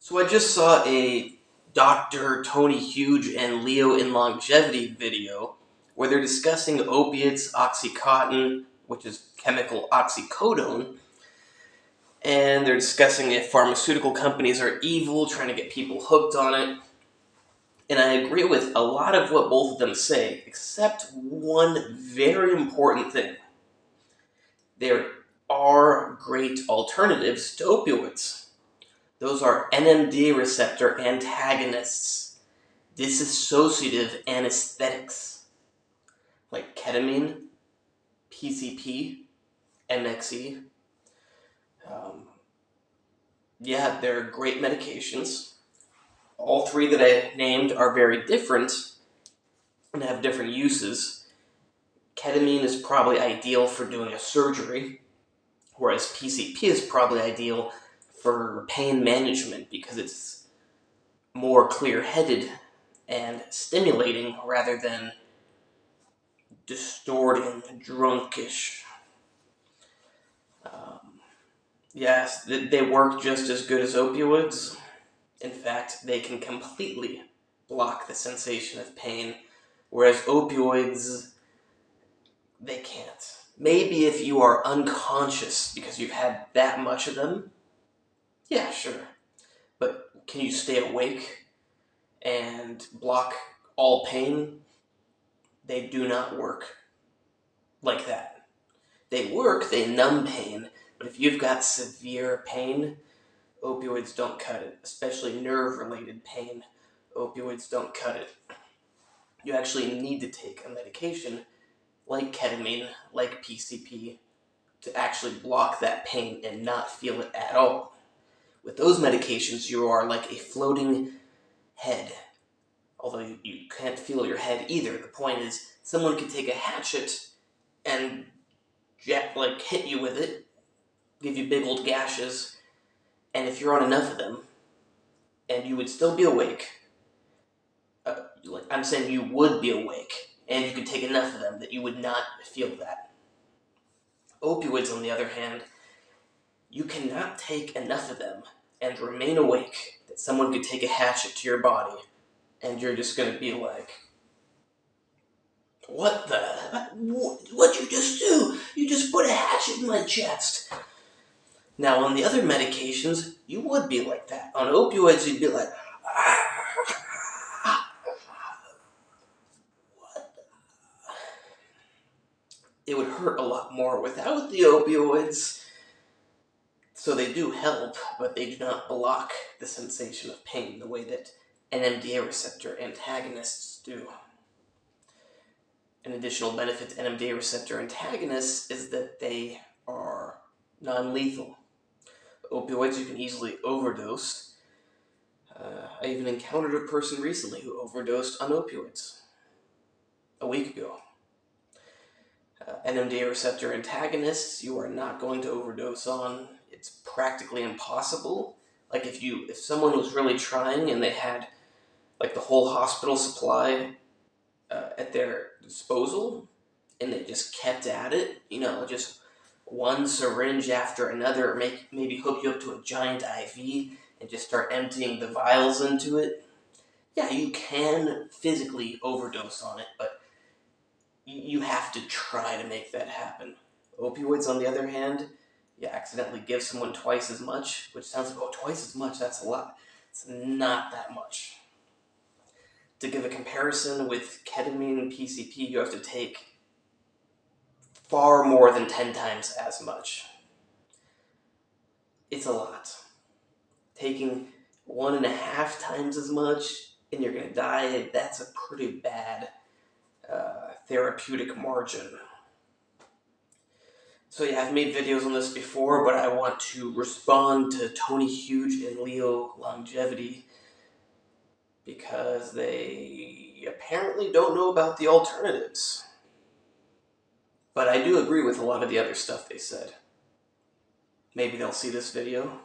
So I just saw a Dr. Tony Huge and Leo in Longevity video where they're discussing opiates, Oxycontin, which is chemical oxycodone, and they're discussing if pharmaceutical companies are evil, trying to get people hooked on it. And I agree with a lot of what both of them say, except one very important thing. There are great alternatives to opioids. Those are NMDA receptor antagonists, dissociative anesthetics, like ketamine, PCP, MXE. Yeah, they're great medications. All three that I named are very different and have different uses. Ketamine is probably ideal for doing a surgery, whereas PCP is probably ideal for pain management because it's more clear-headed and stimulating rather than distorting, drunkish. Yes, they work just as good as opioids. In fact, they can completely block the sensation of pain, whereas opioids, they can't. Maybe if you are unconscious because you've had that much of them, yeah, sure. But can you stay awake and block all pain? They do not work like that. They work, they numb pain, but if you've got severe pain, opioids don't cut it, especially nerve-related pain. Opioids don't cut it. You actually need to take a medication like ketamine, like PCP, to actually block that pain and not feel it at all. With those medications, you are like a floating head. Although you can't feel your head either. The point is, someone could take a hatchet and hit you with it, give you big old gashes, and if you're on enough of them, and you would still be awake, I'm saying you would be awake, and you could take enough of them that you would not feel that. Opioids, on the other hand, you cannot take enough of them and remain awake that someone could take a hatchet to your body, and you're just going to be like, what'd you just do? You just put a hatchet in my chest. Now, on the other medications, you would be like that. On opioids, you'd be like, it would hurt a lot more without the opioids. So they do help, but they do not block the sensation of pain the way that NMDA receptor antagonists do. An additional benefit to NMDA receptor antagonists is that they are non-lethal. Opioids you can easily overdose. I even encountered a person recently who overdosed on opioids a week ago. NMDA receptor antagonists you are not going to overdose on. It's practically impossible. Like if someone was really trying and they had like the whole hospital supply at their disposal and they just kept at it, just one syringe after another, or maybe hook you up to a giant IV and just start emptying the vials into it. Yeah, you can physically overdose on it, but you have to try to make that happen. Opioids, on the other hand, you accidentally give someone twice as much, which sounds like, twice as much, that's a lot. It's not that much. To give a comparison with ketamine and PCP, you have to take far more than 10 times as much. It's a lot. Taking 1.5 times as much and you're going to die, that's a pretty bad therapeutic margin. So yeah, I've made videos on this before, but I want to respond to Tony Huge and Leo Longevity because they apparently don't know about the alternatives. But I do agree with a lot of the other stuff they said. Maybe they'll see this video.